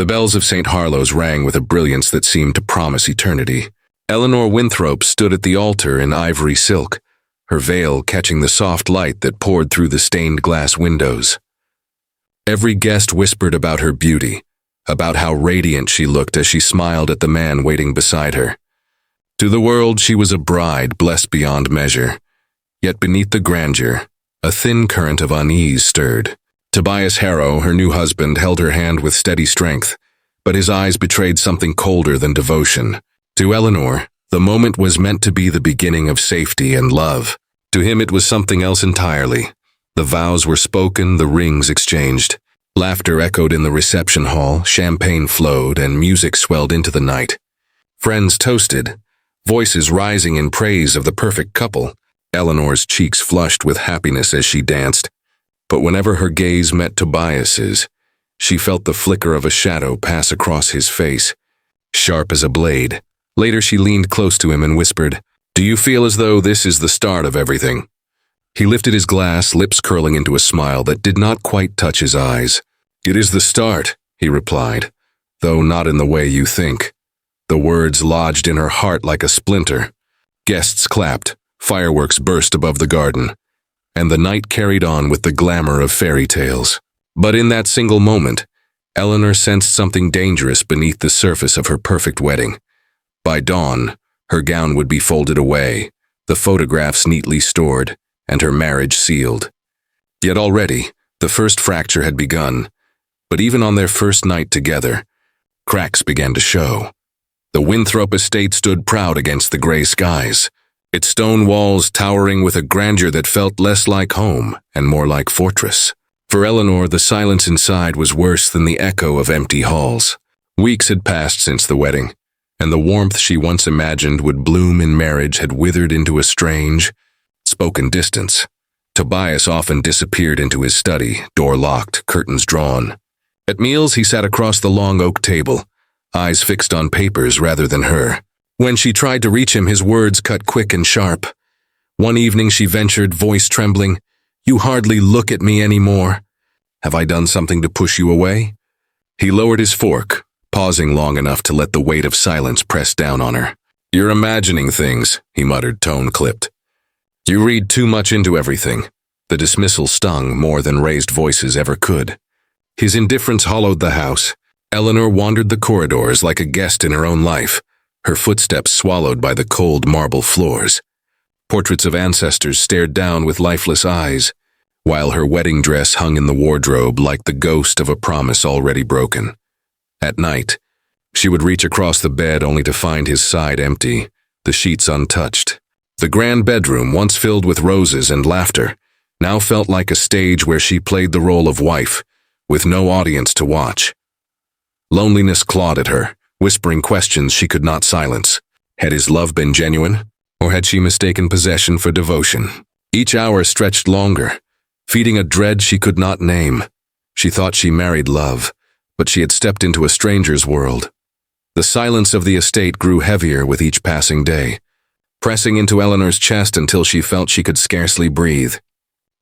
The bells of St. Harlow's rang with a brilliance that seemed to promise eternity. Eleanor Winthrop stood at the altar in ivory silk, her veil catching the soft light that poured through the stained glass windows. Every guest whispered about her beauty, about how radiant she looked as she smiled at the man waiting beside her. To the world, she was a bride blessed beyond measure. Yet beneath the grandeur, a thin current of unease stirred. Tobias Harrow, her new husband, held her hand with steady strength, but his eyes betrayed something colder than devotion. To Eleanor, the moment was meant to be the beginning of safety and love. To him it was something else entirely. The vows were spoken, the rings exchanged. Laughter echoed in the reception hall, champagne flowed, and music swelled into the night. Friends toasted, voices rising in praise of the perfect couple. Eleanor's cheeks flushed with happiness as she danced. But whenever her gaze met Tobias's, she felt the flicker of a shadow pass across his face, sharp as a blade. Later she leaned close to him and whispered, "Do you feel as though this is the start of everything?" He lifted his glass, lips curling into a smile that did not quite touch his eyes. "It is the start," he replied, "though not in the way you think." The words lodged in her heart like a splinter. Guests clapped, fireworks burst above the garden, and the night carried on with the glamour of fairy tales. But in that single moment, Eleanor sensed something dangerous beneath the surface of her perfect wedding. By dawn, her gown would be folded away, the photographs neatly stored, and her marriage sealed. Yet already, the first fracture had begun, but even on their first night together, cracks began to show. The Winthrop estate stood proud against the gray skies, its stone walls towering with a grandeur that felt less like home and more like fortress. For Eleanor, the silence inside was worse than the echo of empty halls. Weeks had passed since the wedding, and the warmth she once imagined would bloom in marriage had withered into a strange, spoken distance. Tobias often disappeared into his study, door locked, curtains drawn. At meals, he sat across the long oak table, eyes fixed on papers rather than her. When she tried to reach him, his words cut quick and sharp. One evening she ventured, voice trembling, "You hardly look at me anymore. Have I done something to push you away?" He lowered his fork, pausing long enough to let the weight of silence press down on her. "You're imagining things," he muttered, tone clipped. "You read too much into everything." The dismissal stung more than raised voices ever could. His indifference hollowed the house. Eleanor wandered the corridors like a guest in her own life, her footsteps swallowed by the cold marble floors. Portraits of ancestors stared down with lifeless eyes, while her wedding dress hung in the wardrobe like the ghost of a promise already broken. At night, she would reach across the bed only to find his side empty, the sheets untouched. The grand bedroom, once filled with roses and laughter, now felt like a stage where she played the role of wife, with no audience to watch. Loneliness clawed at her, whispering questions she could not silence. Had his love been genuine, or had she mistaken possession for devotion? Each hour stretched longer, feeding a dread she could not name. She thought she married love, but she had stepped into a stranger's world. The silence of the estate grew heavier with each passing day, pressing into Eleanor's chest until she felt she could scarcely breathe.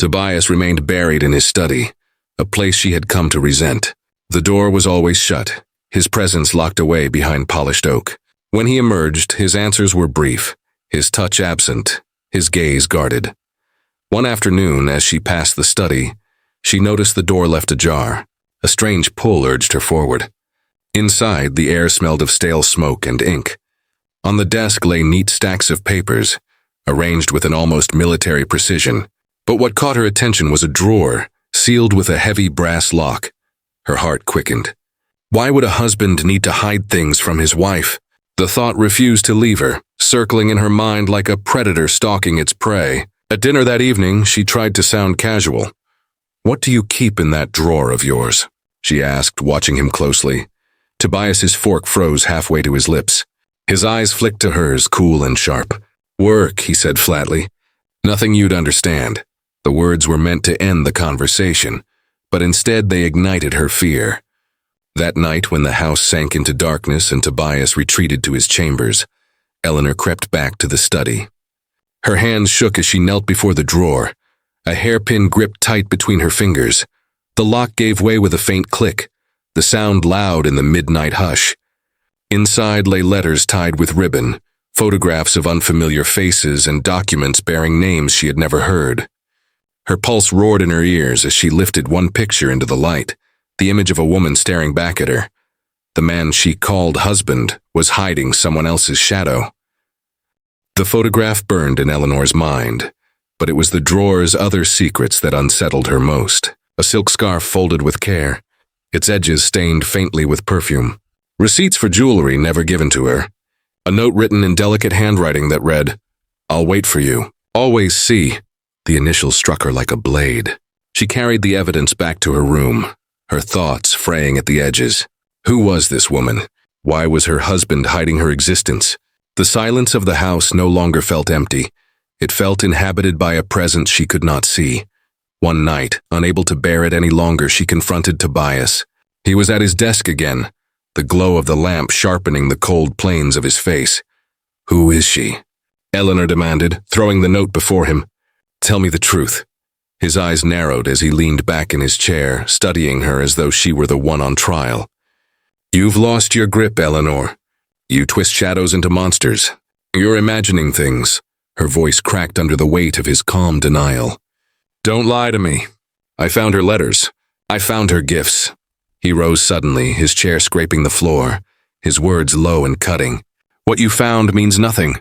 Tobias remained buried in his study, a place she had come to resent. The door was always shut, his presence locked away behind polished oak. When he emerged, his answers were brief, his touch absent, his gaze guarded. One afternoon, as she passed the study, she noticed the door left ajar. A strange pull urged her forward. Inside, the air smelled of stale smoke and ink. On the desk lay neat stacks of papers, arranged with an almost military precision. But what caught her attention was a drawer, sealed with a heavy brass lock. Her heart quickened. Why would a husband need to hide things from his wife? The thought refused to leave her, circling in her mind like a predator stalking its prey. At dinner that evening, she tried to sound casual. "What do you keep in that drawer of yours?" she asked, watching him closely. Tobias's fork froze halfway to his lips. His eyes flicked to hers, cool and sharp. "Work," he said flatly. "Nothing you'd understand." The words were meant to end the conversation, but instead they ignited her fear. That night, when the house sank into darkness and Tobias retreated to his chambers, Eleanor crept back to the study. Her hands shook as she knelt before the drawer, a hairpin gripped tight between her fingers. The lock gave way with a faint click, the sound loud in the midnight hush. Inside lay letters tied with ribbon, photographs of unfamiliar faces, and documents bearing names she had never heard. Her pulse roared in her ears as she lifted one picture into the light, the image of a woman staring back at her. The man she called husband was hiding someone else's shadow. The photograph burned in Eleanor's mind, but it was the drawer's other secrets that unsettled her most. A silk scarf folded with care, its edges stained faintly with perfume. Receipts for jewelry never given to her. A note written in delicate handwriting that read, "I'll wait for you. Always C." The initials struck her like a blade. She carried the evidence back to her room, her thoughts fraying at the edges. Who was this woman? Why was her husband hiding her existence? The silence of the house no longer felt empty. It felt inhabited by a presence she could not see. One night, unable to bear it any longer, she confronted Tobias. He was at his desk again, the glow of the lamp sharpening the cold planes of his face. "Who is she?" Eleanor demanded, throwing the note before him. "Tell me the truth." His eyes narrowed as he leaned back in his chair, studying her as though she were the one on trial. "You've lost your grip, Eleanor. You twist shadows into monsters. You're imagining things." Her voice cracked under the weight of his calm denial. "Don't lie to me. I found her letters. I found her gifts." He rose suddenly, his chair scraping the floor, his words low and cutting. "What you found means nothing.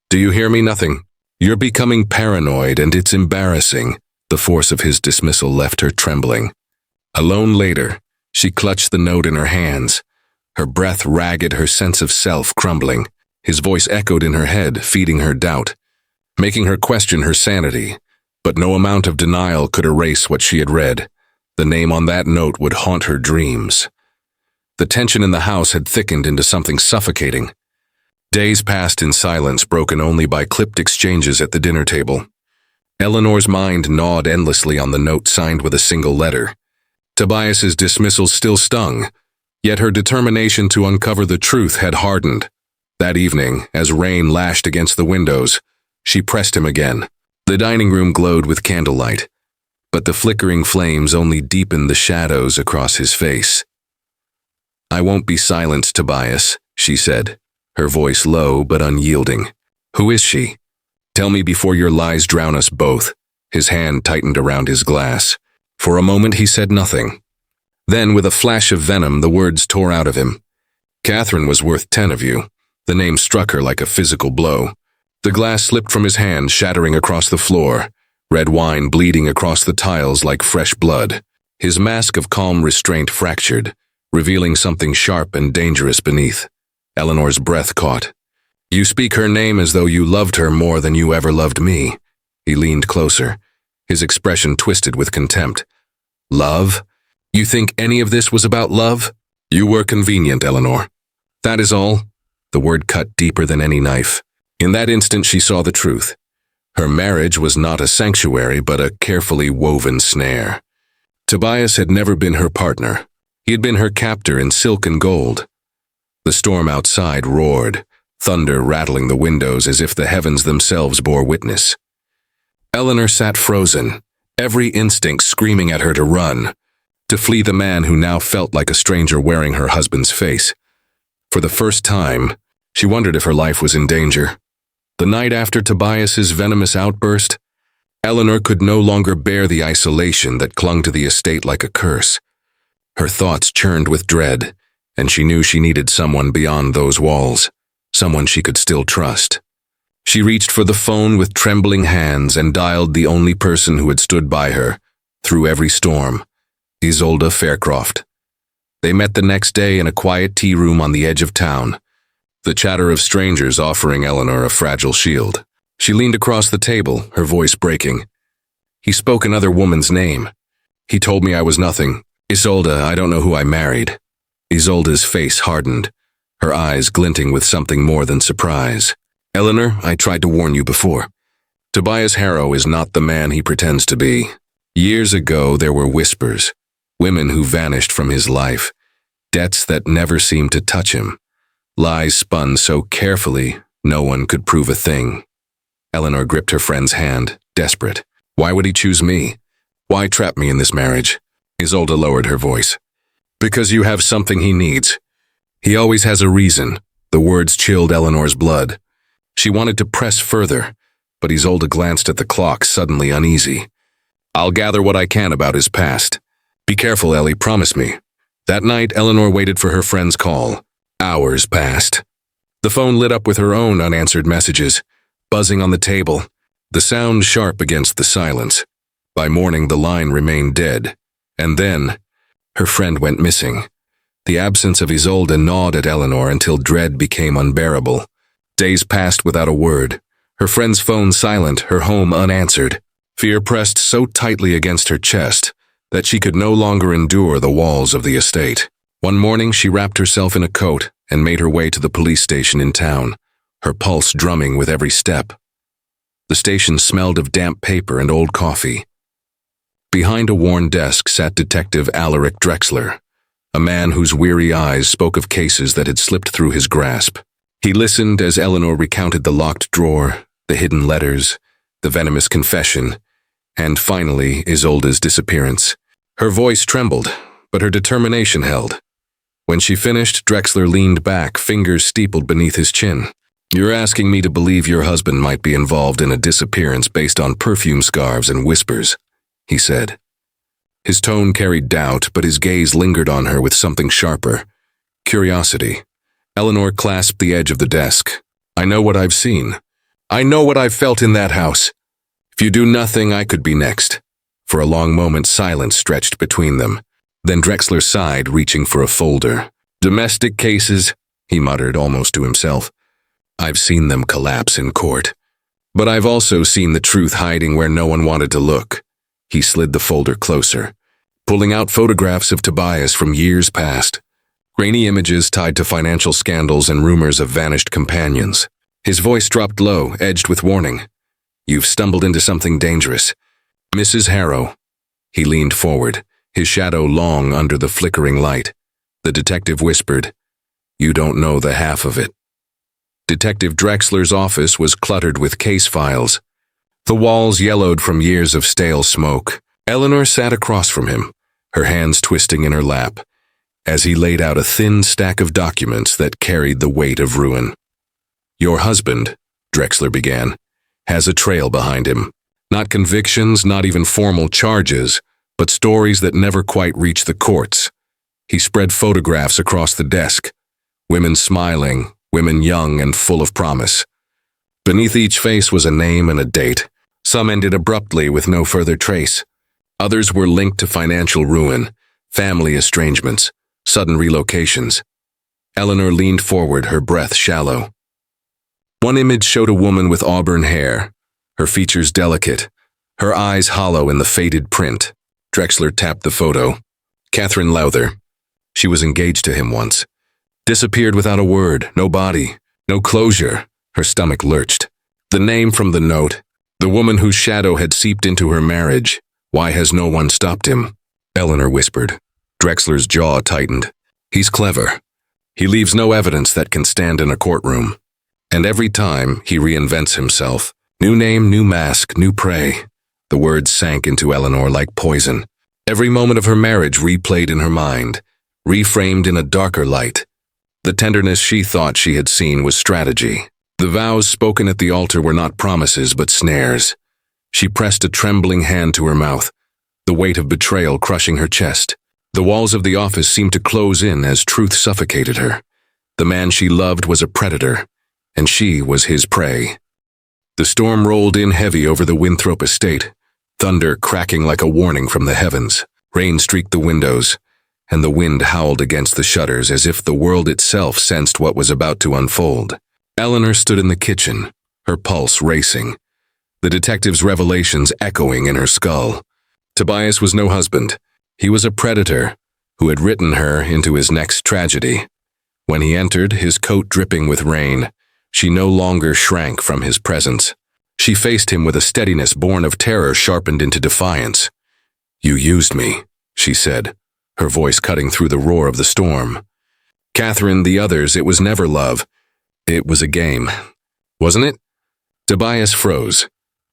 Do you hear me? Nothing. You're becoming paranoid, and it's embarrassing." The force of his dismissal left her trembling. Alone later, she clutched the note in her hands, her breath ragged, her sense of self crumbling. His voice echoed in her head, feeding her doubt, making her question her sanity. But no amount of denial could erase what she had read. The name on that note would haunt her dreams. The tension in the house had thickened into something suffocating. Days passed in silence, broken only by clipped exchanges at the dinner table. Eleanor's mind gnawed endlessly on the note signed with a single letter. Tobias's dismissal still stung, yet her determination to uncover the truth had hardened. That evening, as rain lashed against the windows, she pressed him again. The dining room glowed with candlelight, but the flickering flames only deepened the shadows across his face. "I won't be silenced, Tobias," she said, her voice low but unyielding. "Who is she? Tell me before your lies drown us both." His hand tightened around his glass. For a moment he said nothing. Then, with a flash of venom, the words tore out of him. "Catherine was worth 10 of you." The name struck her like a physical blow. The glass slipped from his hand, shattering across the floor, red wine bleeding across the tiles like fresh blood. His mask of calm restraint fractured, revealing something sharp and dangerous beneath. Eleanor's breath caught. "You speak her name as though you loved her more than you ever loved me." He leaned closer, his expression twisted with contempt. "Love? You think any of this was about love? You were convenient, Eleanor. That is all." The word cut deeper than any knife. In that instant she saw the truth. Her marriage was not a sanctuary, but a carefully woven snare. Tobias had never been her partner. He had been her captor in silk and gold. The storm outside roared, thunder rattling the windows as if the heavens themselves bore witness. Eleanor sat frozen, every instinct screaming at her to run, to flee the man who now felt like a stranger wearing her husband's face. For the first time, she wondered if her life was in danger. The night after Tobias's venomous outburst, Eleanor could no longer bear the isolation that clung to the estate like a curse. Her thoughts churned with dread, and she knew she needed someone beyond those walls, someone she could still trust. She reached for the phone with trembling hands and dialed the only person who had stood by her, through every storm, Isolde Faircroft. They met the next day in a quiet tea room on the edge of town, the chatter of strangers offering Eleanor a fragile shield. She leaned across the table, her voice breaking. "He spoke another woman's name. He told me I was nothing. Isolde, I don't know who I married." Isolde's face hardened, her eyes glinting with something more than surprise. "Eleanor, I tried to warn you before. Tobias Harrow is not the man he pretends to be. Years ago there were whispers, women who vanished from his life, debts that never seemed to touch him, lies spun so carefully no one could prove a thing." Eleanor gripped her friend's hand, desperate. "Why would he choose me? Why trap me in this marriage?" Isolde lowered her voice. Because you have something he needs. He always has a reason. The words chilled Eleanor's blood. She wanted to press further, but Isolde glanced at the clock, suddenly uneasy. I'll gather what I can about his past. Be careful, Ellie, promise me. That night, Eleanor waited for her friend's call. Hours passed. The phone lit up with her own unanswered messages, buzzing on the table, the sound sharp against the silence. By morning, the line remained dead. And then, her friend went missing. The absence of Isolde gnawed at Eleanor until dread became unbearable. Days passed without a word. Her friend's phone silent, her home unanswered. Fear pressed so tightly against her chest that she could no longer endure the walls of the estate. One morning, she wrapped herself in a coat and made her way to the police station in town, her pulse drumming with every step. The station smelled of damp paper and old coffee. Behind a worn desk sat Detective Alaric Drexler, a man whose weary eyes spoke of cases that had slipped through his grasp. He listened as Eleanor recounted the locked drawer, the hidden letters, the venomous confession, and finally Isolde's disappearance. Her voice trembled, but her determination held. When she finished, Drexler leaned back, fingers steepled beneath his chin. You're asking me to believe your husband might be involved in a disappearance based on perfume scarves and whispers, he said. His tone carried doubt, but his gaze lingered on her with something sharper. Curiosity. Eleanor clasped the edge of the desk. I know what I've seen. I know what I've felt in that house. If you do nothing, I could be next. For a long moment, silence stretched between them. Then Drexler sighed, reaching for a folder. Domestic cases, he muttered almost to himself. I've seen them collapse in court. But I've also seen the truth hiding where no one wanted to look. He slid the folder closer, pulling out photographs of Tobias from years past. Grainy images tied to financial scandals and rumors of vanished companions. His voice dropped low, edged with warning. You've stumbled into something dangerous. Mrs. Harrow. He leaned forward, his shadow long under the flickering light. The detective whispered, You don't know the half of it. Detective Drexler's office was cluttered with case files. The walls yellowed from years of stale smoke. Eleanor sat across from him, her hands twisting in her lap, as he laid out a thin stack of documents that carried the weight of ruin. Your husband, Drexler began, has a trail behind him. Not convictions, not even formal charges, but stories that never quite reach the courts. He spread photographs across the desk. Women smiling, women young and full of promise. Beneath each face was a name and a date. Some ended abruptly with no further trace. Others were linked to financial ruin, family estrangements, sudden relocations. Eleanor leaned forward, her breath shallow. One image showed a woman with auburn hair, her features delicate, her eyes hollow in the faded print. Drexler tapped the photo. Catherine Lowther. She was engaged to him once. Disappeared without a word, no body, no closure. Her stomach lurched. The name from the note, the woman whose shadow had seeped into her marriage. Why has no one stopped him? Eleanor whispered. Drexler's jaw tightened. He's clever. He leaves no evidence that can stand in a courtroom. And every time, he reinvents himself. New name, new mask, new prey. The words sank into Eleanor like poison. Every moment of her marriage replayed in her mind, reframed in a darker light. The tenderness she thought she had seen was strategy. The vows spoken at the altar were not promises but snares. She pressed a trembling hand to her mouth, the weight of betrayal crushing her chest. The walls of the office seemed to close in as truth suffocated her. The man she loved was a predator, and she was his prey. The storm rolled in heavy over the Winthrop estate, thunder cracking like a warning from the heavens. Rain streaked the windows, and the wind howled against the shutters as if the world itself sensed what was about to unfold. Eleanor stood in the kitchen, her pulse racing, the detective's revelations echoing in her skull. Tobias was no husband. He was a predator who had written her into his next tragedy. When he entered, his coat dripping with rain, she no longer shrank from his presence. She faced him with a steadiness born of terror sharpened into defiance. You used me, she said, her voice cutting through the roar of the storm. Catherine, the others, it was never love. It was a game. Wasn't it? Tobias froze.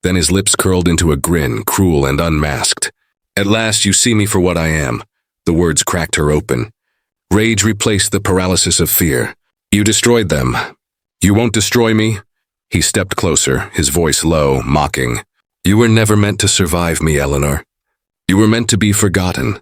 Then his lips curled into a grin, cruel and unmasked. At last you see me for what I am. The words cracked her open. Rage replaced the paralysis of fear. You destroyed them. You won't destroy me? He stepped closer, his voice low, mocking. You were never meant to survive me, Eleanor. You were meant to be forgotten.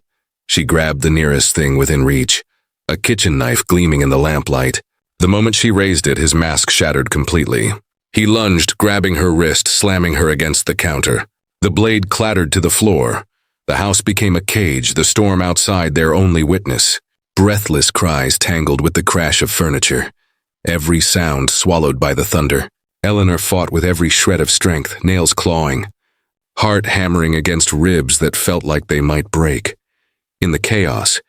She grabbed the nearest thing within reach, a kitchen knife gleaming in the lamplight. The moment she raised it, his mask shattered completely. He lunged, grabbing her wrist, slamming her against the counter. The blade clattered to the floor. The house became a cage, the storm outside their only witness. Breathless cries tangled with the crash of furniture, every sound swallowed by the thunder. Eleanor fought with every shred of strength, nails clawing, heart hammering against ribs that felt like they might break. In the chaos,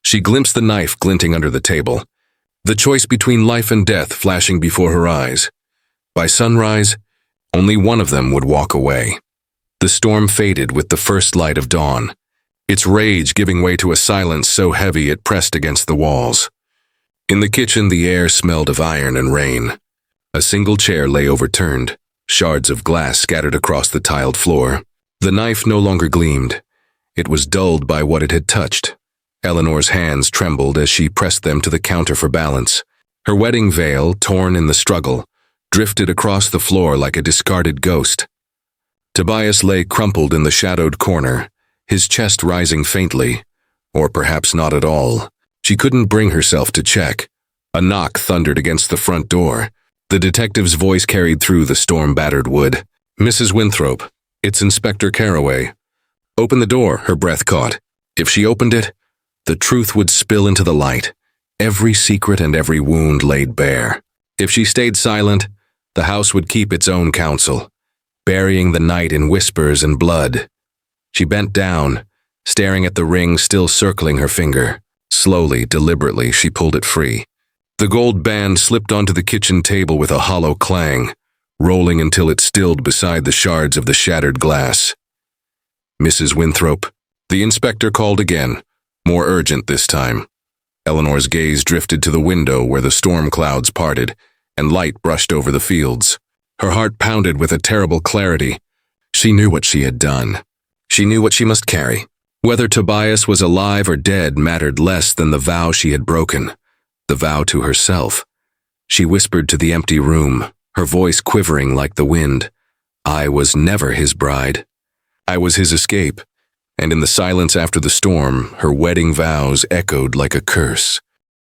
she glimpsed the knife glinting under the table, the choice between life and death flashing before her eyes. By sunrise, only one of them would walk away. The storm faded with the first light of dawn, its rage giving way to a silence so heavy it pressed against the walls. In the kitchen, the air smelled of iron and rain. A single chair lay overturned, shards of glass scattered across the tiled floor. The knife no longer gleamed. It was dulled by what it had touched. Eleanor's hands trembled as she pressed them to the counter for balance. Her wedding veil, torn in the struggle, drifted across the floor like a discarded ghost. Tobias lay crumpled in the shadowed corner, his chest rising faintly, or perhaps not at all. She couldn't bring herself to check. A knock thundered against the front door. The detective's voice carried through the storm-battered wood. Mrs. Winthrop, it's Inspector Carroway. Open the door, her breath caught. If she opened it, the truth would spill into the light, every secret and every wound laid bare. If she stayed silent, the house would keep its own counsel, burying the night in whispers and blood. She bent down, staring at the ring still circling her finger. Slowly, deliberately, she pulled it free. The gold band slipped onto the kitchen table with a hollow clang, rolling until it stilled beside the shards of the shattered glass. Mrs. Winthrop, the inspector called again, more urgent this time. Eleanor's gaze drifted to the window where the storm clouds parted, and light brushed over the fields. Her heart pounded with a terrible clarity. She knew what she had done. She knew what she must carry. Whether Tobias was alive or dead mattered less than the vow she had broken, the vow to herself. She whispered to the empty room, her voice quivering like the wind. I was never his bride. I was his escape, and in the silence after the storm, her wedding vows echoed like a curse.